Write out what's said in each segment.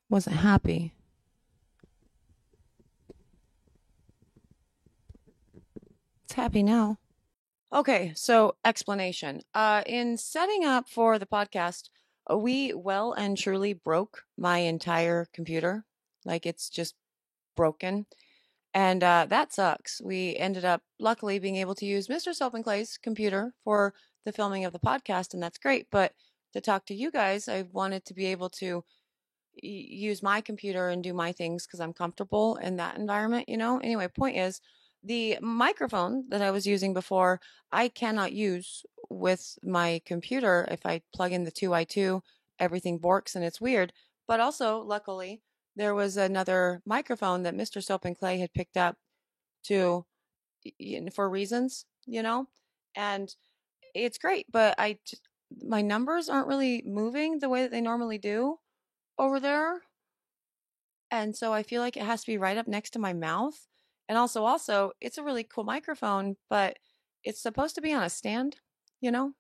Wasn't happy. It's happy now. Okay, so explanation. In setting up for the podcast, we well and truly broke my entire computer. Like it's just broken. And that sucks. We ended up luckily being able to use Mr. Soap and Clay's computer for the filming of the podcast, and that's great. But to talk to you guys, I wanted to be able to use my computer and do my things because I'm comfortable in that environment, you know? Anyway, point is, the microphone that I was using before, I cannot use with my computer. If I plug in the 2i2, everything borks and it's weird. But also, luckily, there was another microphone that Mr. Soap and Clay had picked up to for reasons, you know? And it's great, but my numbers aren't really moving the way that they normally do over there, and so I feel like it has to be right up next to my mouth. And also, it's a really cool microphone, but it's supposed to be on a stand, you know?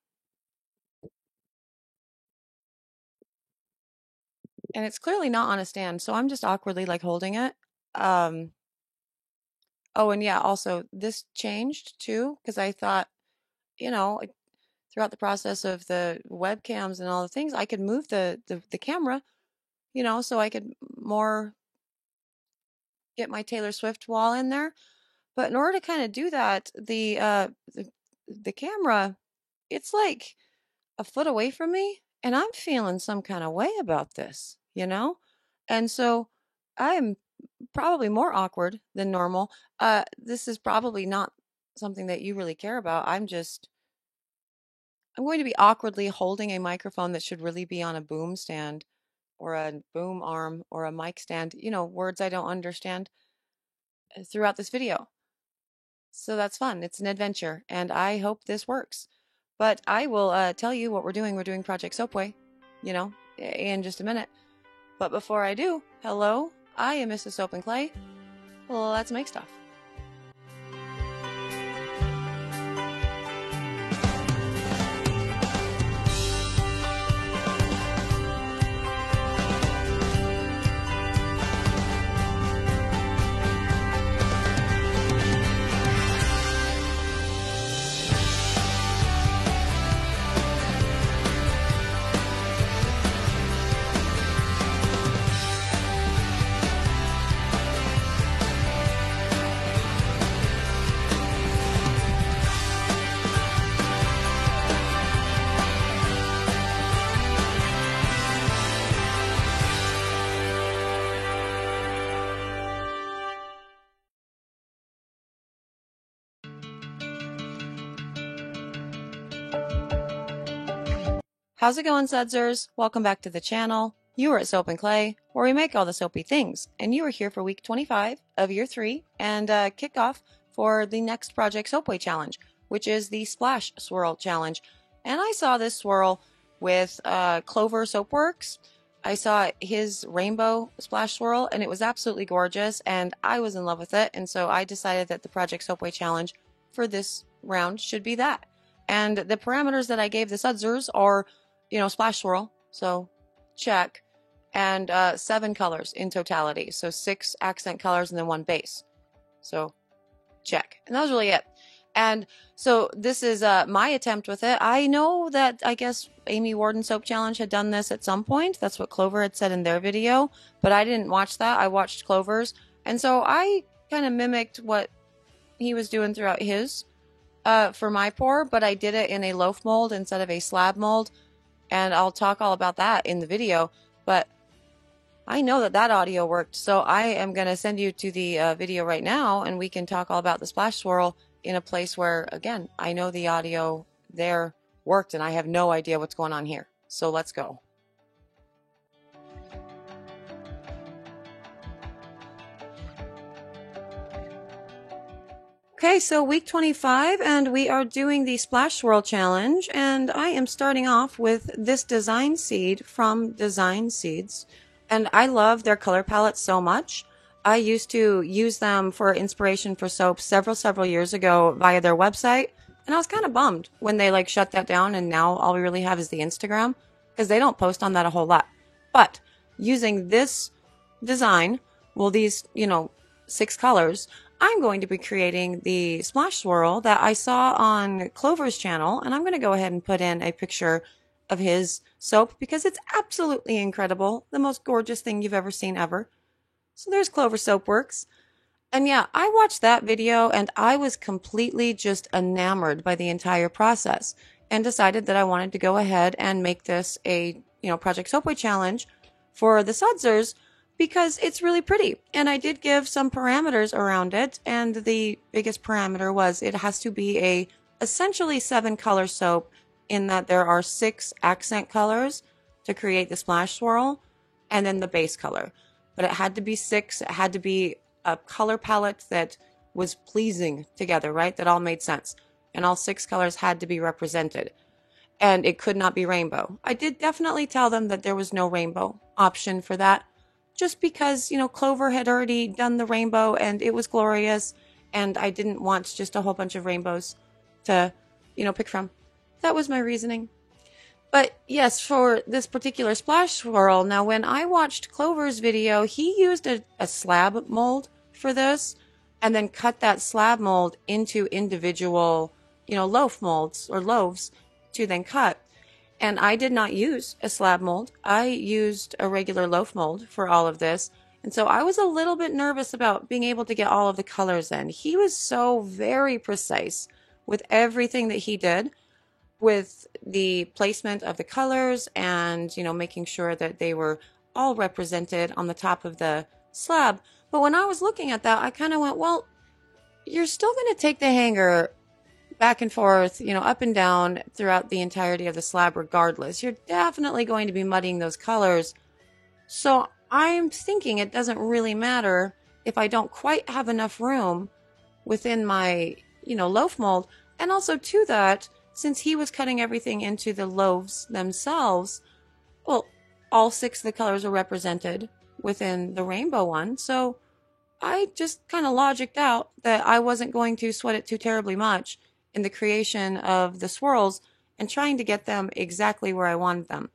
And it's clearly not on a stand, so I'm just awkwardly like holding it. Um, oh, and yeah, also this changed too, because I thought, you know, throughout the process of the webcams and all the things, I could move the camera, you know, so I could more get my Taylor Swift wall in there. But in order to kind of do that, the camera, it's like a foot away from me, and I'm feeling some kind of way about this, you know? And so I'm probably more awkward than normal. This is probably not something that you really care about. I'm going to be awkwardly holding a microphone that should really be on a boom stand or a boom arm or a mic stand, you know, words I don't understand throughout this video. So that's fun. It's an adventure, and I hope this works. But I will tell you what we're doing. We're doing Project Soapway, you know, in just a minute. But before I do, hello, I am Mrs. Soap and Clay. Let's make stuff. How's it going, Sudsers? Welcome back to the channel. You are at Soap and Clay, where we make all the soapy things, and you are here for week 25 of year 3 and kickoff for the next Project Soapway challenge, which is the Splash Swirl challenge. And I saw this swirl with Clover Soapworks. I saw his rainbow splash swirl, and it was absolutely gorgeous, and I was in love with it. And so I decided that the Project Soapway challenge for this round should be that. And the parameters that I gave the Sudsers are, you know, splash swirl, so check, and 7 colors in totality, so 6 accent colors and then 1 base, so check. And that was really it. And so this is my attempt with it. I know that I guess Amy Warden Soap Challenge had done this at some point. That's what Clover had said in their video, but I didn't watch that. I watched Clover's, and so I kind of mimicked what he was doing throughout his for my pour, but I did it in a loaf mold instead of a slab mold, and I'll talk all about that in the video. But I know that that audio worked, so I am going to send you to the video right now, and we can talk all about the splash swirl in a place where, again, I know the audio there worked, and I have no idea what's going on here. So let's go. Okay, so week 25, and we are doing the Splash Swirl Challenge, and I am starting off with this design seed from Design Seeds, and I love their color palette so much. I used to use them for inspiration for soaps several years ago via their website, and I was kind of bummed when they like shut that down, and now all we really have is the Instagram, because they don't post on that a whole lot. But using this design, well, these, 6 colors, I'm going to be creating the splash swirl that I saw on Clover's channel. And I'm going to go ahead and put in a picture of his soap because it's absolutely incredible. The most gorgeous thing you've ever seen ever. So there's Clover Soapworks. And yeah, I watched that video and I was completely just enamored by the entire process and decided that I wanted to go ahead and make this a, Project Soapway challenge for the Sudsers because it's really pretty. And I did give some parameters around it. And the biggest parameter was it has to be a essentially 7-color soap in that there are 6 accent colors to create the splash swirl and then the base color. But it had to be 6. It had to be a color palette that was pleasing together, right? That all made sense. And all 6 colors had to be represented. And it could not be rainbow. I did definitely tell them that there was no rainbow option for that. Just because, Clover had already done the rainbow and it was glorious. And I didn't want just a whole bunch of rainbows to, pick from. That was my reasoning. But yes, for this particular splash swirl, now when I watched Clover's video, he used a slab mold for this and then cut that slab mold into individual, loaf molds or loaves to then cut. And I did not use a slab mold. I used a regular loaf mold for all of this. And so I was a little bit nervous about being able to get all of the colors in. He was so very precise with everything that he did, with the placement of the colors and, making sure that they were all represented on the top of the slab. But when I was looking at that, I kind of went, well, you're still going to take the hanger back and forth, up and down throughout the entirety of the slab regardless. You're definitely going to be muddying those colors. So I'm thinking it doesn't really matter if I don't quite have enough room within my, loaf mold. And also to that, since he was cutting everything into the loaves themselves, well, all 6 of the colors are represented within the rainbow one. So I just kind of logicked out that I wasn't going to sweat it too terribly much in the creation of the swirls and trying to get them exactly where I wanted them.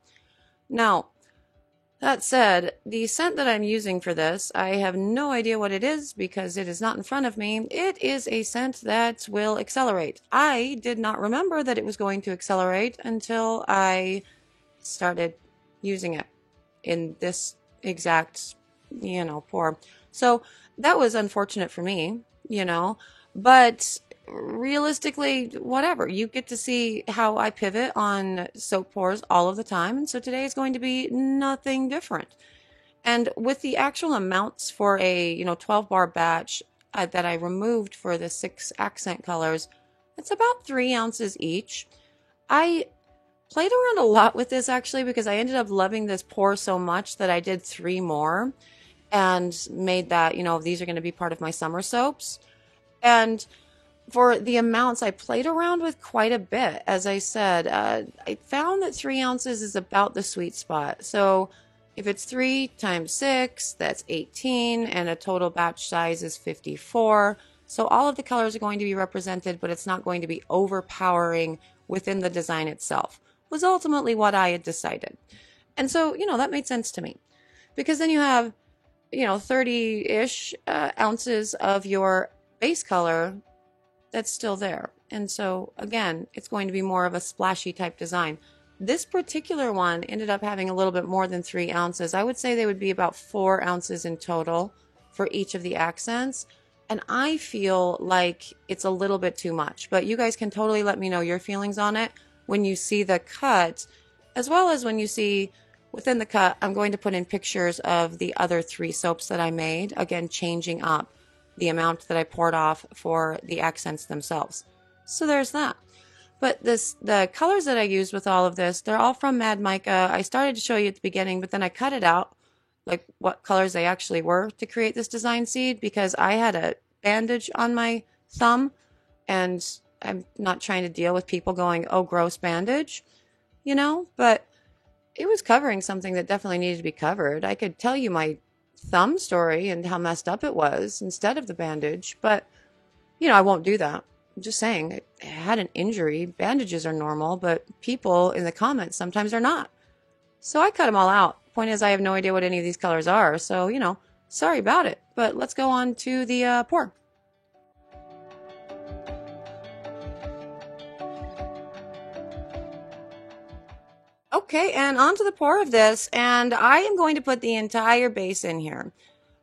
Now, that said, the scent that I'm using for this, I have no idea what it is because it is not in front of me. It is a scent that will accelerate. I did not remember that it was going to accelerate until I started using it in this exact, pour. So that was unfortunate for me, but realistically, whatever. You get to see how I pivot on soap pours all of the time. And so today is going to be nothing different. And with the actual amounts for a, 12 bar batch that I removed for the 6 accent colors, it's about 3 ounces each. I played around a lot with this actually because I ended up loving this pour so much that I did 3 more and made that, these are going to be part of my summer soaps. And for the amounts, I played around with quite a bit. As I said, I found that 3 ounces is about the sweet spot. So if it's 3 times 6, that's 18, and a total batch size is 54. So all of the colors are going to be represented, but it's not going to be overpowering within the design itself, was ultimately what I had decided. And so, that made sense to me. Because then you have, 30-ish ounces of your base color that's still there. And so again, it's going to be more of a splashy type design. This particular one ended up having a little bit more than 3 ounces. I would say they would be about 4 ounces in total for each of the accents. And I feel like it's a little bit too much, but you guys can totally let me know your feelings on it when you see the cut, as well as when you see within the cut, I'm going to put in pictures of the other 3 soaps that I made, again, changing up the amount that I poured off for the accents themselves. So there's that. But the colors that I used with all of this, they're all from Mad Mica. I started to show you at the beginning, but then I cut it out, like what colors they actually were to create this design seed, because I had a bandage on my thumb, and I'm not trying to deal with people going, oh, gross bandage, but it was covering something that definitely needed to be covered. I could tell you my thumb story and how messed up it was instead of the bandage, but I won't do that. I'm just saying, I had an injury. Bandages are normal, but people in the comments sometimes are not. So I cut them all out Point is, I have no idea what any of these colors are, so, you know, sorry about it. But let's go on to the pour. Okay, and onto the pour of this, and I am going to put the entire base in here.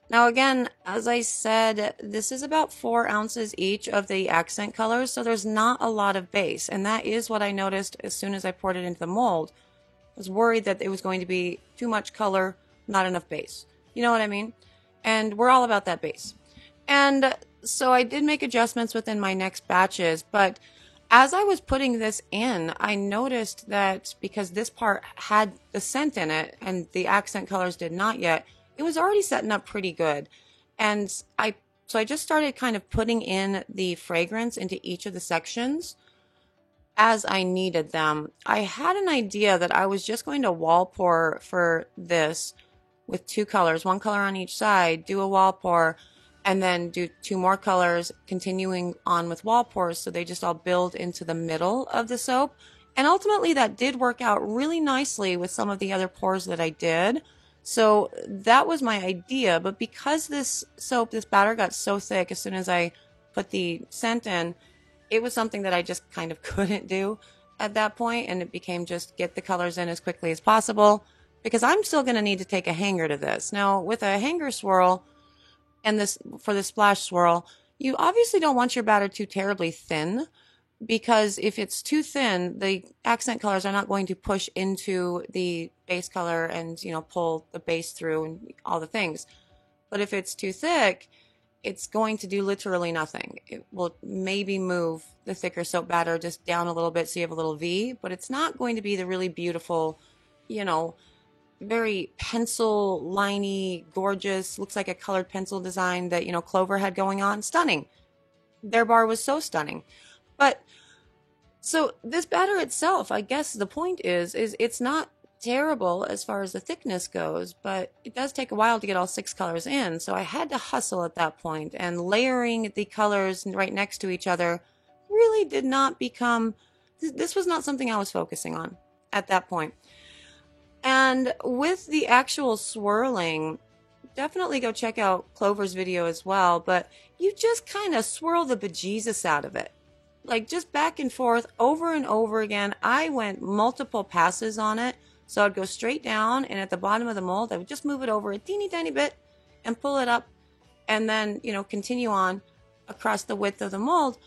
Now again, as I said, this is about 4 ounces each of the accent colors, so there's not a lot of base, and that is what I noticed as soon as I poured it into the mold. I was worried that it was going to be too much color, not enough base. You know what I mean? And we're all about that base. And so I did make adjustments within my next batches, but as I was putting this in, I noticed that because this part had the scent in it and the accent colors did not yet, it was already setting up pretty good. And so I just started kind of putting in the fragrance into each of the sections as I needed them. I had an idea that I was just going to wall pour for this with 2 colors, 1 color on each side, do a wall pour, and then do 2 more colors, continuing on with wall pours, so they just all build into the middle of the soap. And ultimately that did work out really nicely with some of the other pours that I did. So that was my idea, but because this soap, this batter got so thick as soon as I put the scent in, it was something that I just kind of couldn't do at that point, and it became just get the colors in as quickly as possible, because I'm still going to need to take a hanger to this. Now, with a hanger swirl, and this for the splash swirl, you obviously don't want your batter too terribly thin, because if it's too thin, the accent colors are not going to push into the base color and, you know, pull the base through and all the things. But if it's too thick, it's going to do literally nothing. It will maybe move the thicker soap batter just down a little bit so you have a little V, but it's not going to be the really beautiful, you know, very pencil liney, gorgeous, looks like a colored pencil design that, you know, Clover had going on. Stunning. Their bar was so stunning. But so this batter itself, I guess the point is it's not terrible as far as the thickness goes, but it does take a while to get all 6 colors in. So I had to hustle at that point, and layering the colors right next to each other really did not become, this was not something I was focusing on at that point. And with the actual swirling, definitely go check out Clover's video as well, but you just kind of swirl the bejesus out of it. Like just back and forth over and over again. I went multiple passes on it. So I'd go straight down, and at the bottom of the mold, I would just move it over a teeny tiny bit and pull it up, and then, you know, continue on across the width of the mold.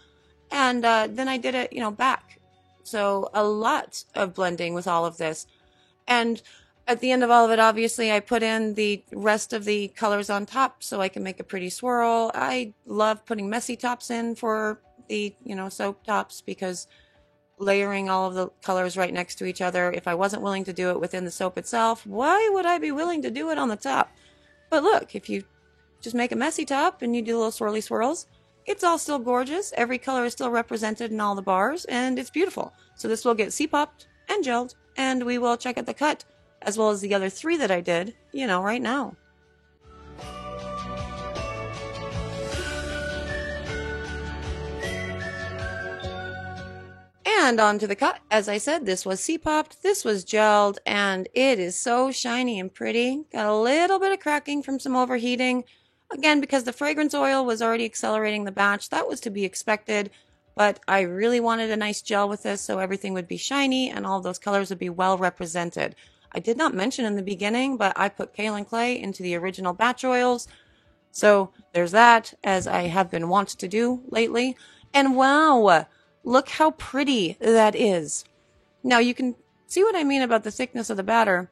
And then I did it, you know, back. So a lot of blending with all of this. And at the end of all of it, obviously, I put in the rest of the colors on top so I can make a pretty swirl. I love putting messy tops in for the, you know, soap tops, because layering all of the colors right next to each other, if I wasn't willing to do it within the soap itself, why would I be willing to do it on the top? But look, if you just make a messy top and you do little swirly swirls, it's all still gorgeous. Every color is still represented in all the bars, and it's beautiful. So this will get C-popped and gelled, and we will check out the cut, as well as the other 3 that I did, you know, right now. And on to the cut. As I said, this was C-popped, this was gelled, and it is so shiny and pretty. Got a little bit of cracking from some overheating. Again, because the fragrance oil was already accelerating the batch, that was to be expected. But I really wanted a nice gel with this, so everything would be shiny and all those colors would be well represented. I did not mention in the beginning, but I put kaolin clay into the original batch oils. So there's that, as I have been wont to do lately. And wow, look how pretty that is. Now you can see what I mean about the thickness of the batter.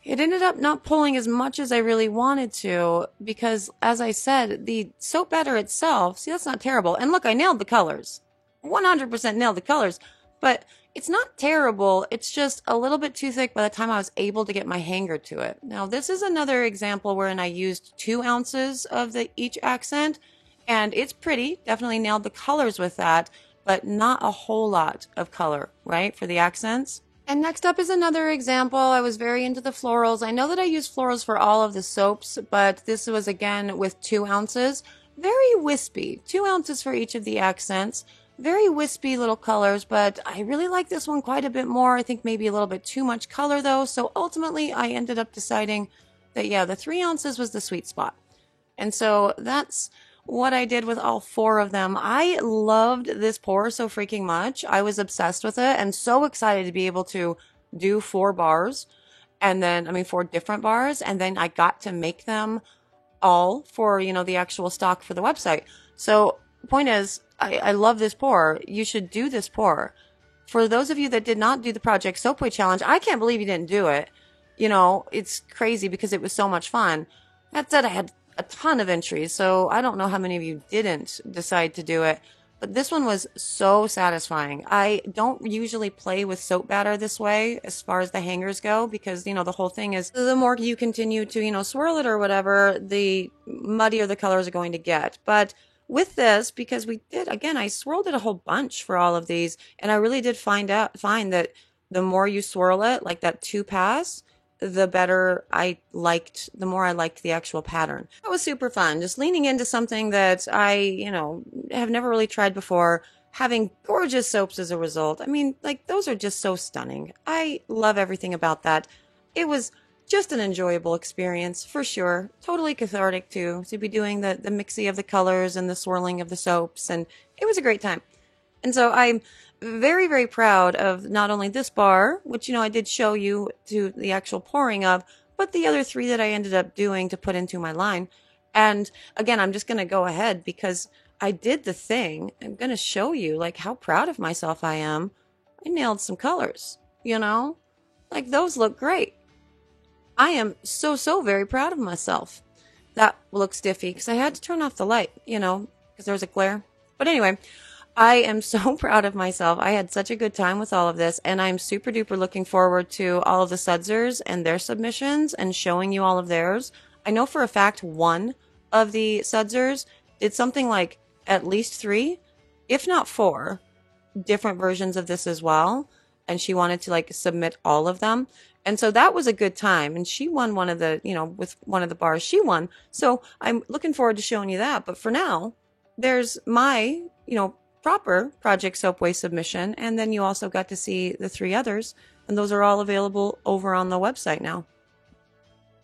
It ended up not pulling as much as I really wanted to, because, as I said, the soap batter itself, see, that's not terrible. And look, I nailed the colors. 100% nailed the colors. But it's not terrible. It's just a little bit too thick by the time I was able to get my hanger to it. Now, this is another example wherein I used 2 ounces of each accent. And it's pretty. Definitely nailed the colors with that. But not a whole lot of color, right, for the accents. And next up is another example. I was very into the florals. I know that I use florals for all of the soaps, but this was again with 2 ounces. Very wispy. 2 ounces for each of the accents. very wispy little colors, but I really like this one quite a bit more. I think maybe a little bit too much color though. So ultimately I ended up deciding that, yeah, the 3 ounces was the sweet spot. And so that's what I did with all 4 of them. I loved this pour so freaking much. I was obsessed with it and so excited to be able to do 4 bars. And then, I mean, 4 different bars. And then I got to make them all for, you know, the actual stock for the website. So point is, I love this pour. You should do this pour. For those of you that did not do the Project Soapway Challenge, I can't believe you didn't do it. You know, it's crazy because it was so much fun. That said, I had a ton of entries, so I don't know how many of you didn't decide to do it. But this one was so satisfying. I don't usually play with soap batter this way as far as the hangers go because, you know, the whole thing is the more you continue to, you know, swirl it or whatever, the muddier the colors are going to get. But with this, because we did, again, I swirled it a whole bunch for all of these, and I really did find that the more you swirl it, like that 2 pass, the better the more I liked the actual pattern. That was super fun. Just leaning into something that I, you know, have never really tried before, having gorgeous soaps as a result. I mean, like, those are just so stunning. I love everything about that. It was just an enjoyable experience for sure. Totally cathartic too, to be doing the mixy of the colors and the swirling of the soaps, and it was a great time. And so I'm very, very proud of not only this bar, which, you know, I did show you to the actual pouring of, but the other 3 that I ended up doing to put into my line. And again, I'm just going to go ahead because I did the thing. I'm going to show you like how proud of myself I am. I nailed some colors, you know, like those look great. I am so, so very proud of myself. That looks diffy because I had to turn off the light, you know, because there was a glare. But anyway, I am so proud of myself. I had such a good time with all of this, and I'm super duper looking forward to all of the Sudsers and their submissions and showing you all of theirs. I know for a fact one of the Sudsers did something like at least 3, if not 4, different versions of this as well, and she wanted to like submit all of them. And so that was a good time. And she won one of the, you know, with one of the bars she won. So I'm looking forward to showing you that. But for now, there's my, you know, proper Project Soapway submission. And then you also got to see the 3 others. And those are all available over on the website now.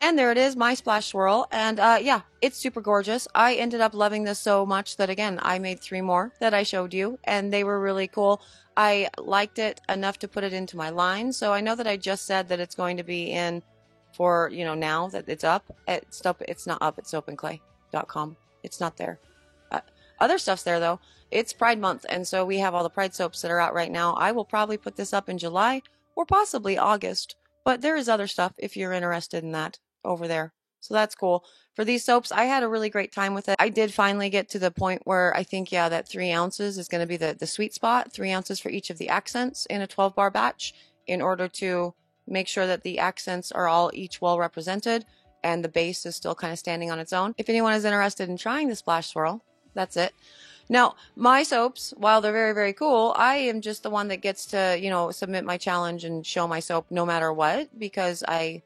And there it is, my splash swirl. And yeah, it's super gorgeous. I ended up loving this so much that, again, I made 3 more that I showed you, and they were really cool. I liked it enough to put it into my line. So I know that I just said that it's going to be in for, you know, now that it's up. It's not up at soapandclay.com. It's not there. Other stuff's there, though. It's Pride Month, and so we have all the Pride soaps that are out right now. I will probably put this up in July or possibly August, but there is other stuff if you're interested in that over there. So that's cool. For these soaps, I had a really great time with it. I did finally get to the point where I think, yeah, that 3 ounces is going to be the sweet spot. 3 ounces for each of the accents in a 12-bar batch in order to make sure that the accents are all each well represented and the base is still kind of standing on its own. If anyone is interested in trying the splash swirl, that's it. Now, my soaps, while they're very, very cool, I am just the one that gets to, you know, submit my challenge and show my soap no matter what, because I,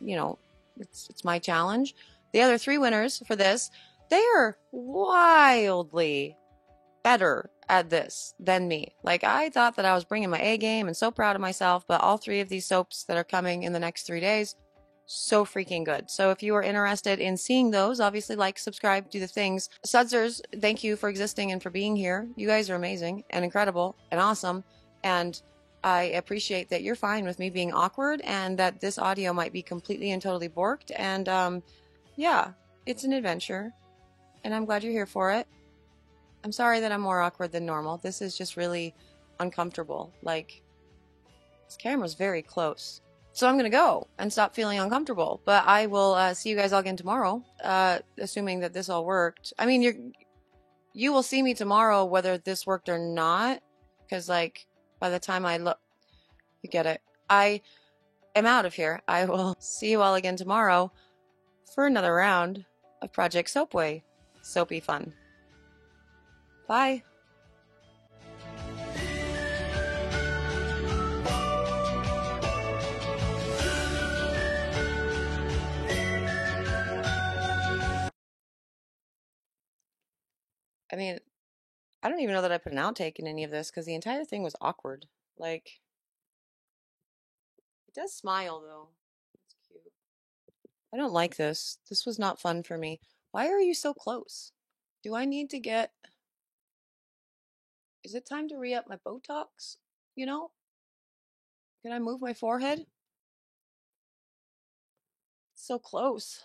you know, it's my challenge. The other 3 winners for this, they are wildly better at this than me. Like, I thought that I was bringing my A game and so proud of myself, but all 3 of these soaps that are coming in the next 3 days, so freaking good. So if you are interested in seeing those, obviously like, subscribe, do the things. Sudsers, thank you for existing and for being here. You guys are amazing and incredible and awesome. And I appreciate that you're fine with me being awkward and that this audio might be completely and totally borked. And yeah, it's an adventure and I'm glad you're here for it. I'm sorry that I'm more awkward than normal. This is just really uncomfortable. Like, this camera's very close. So I'm going to go and stop feeling uncomfortable. But I will see you guys all again tomorrow, assuming that this all worked. I mean, you will see me tomorrow whether this worked or not. Because, like, by the time I look, you get it. I am out of here. I will see you all again tomorrow for another round of Project Soapway. Soapy fun. Bye. I mean, I don't even know that I put an outtake in any of this because the entire thing was awkward. Like, it does smile though. It's cute. I don't like this. This was not fun for me. Why are you so close? Do I need to get. Is it time to re up my Botox? You know? Can I move my forehead? So close.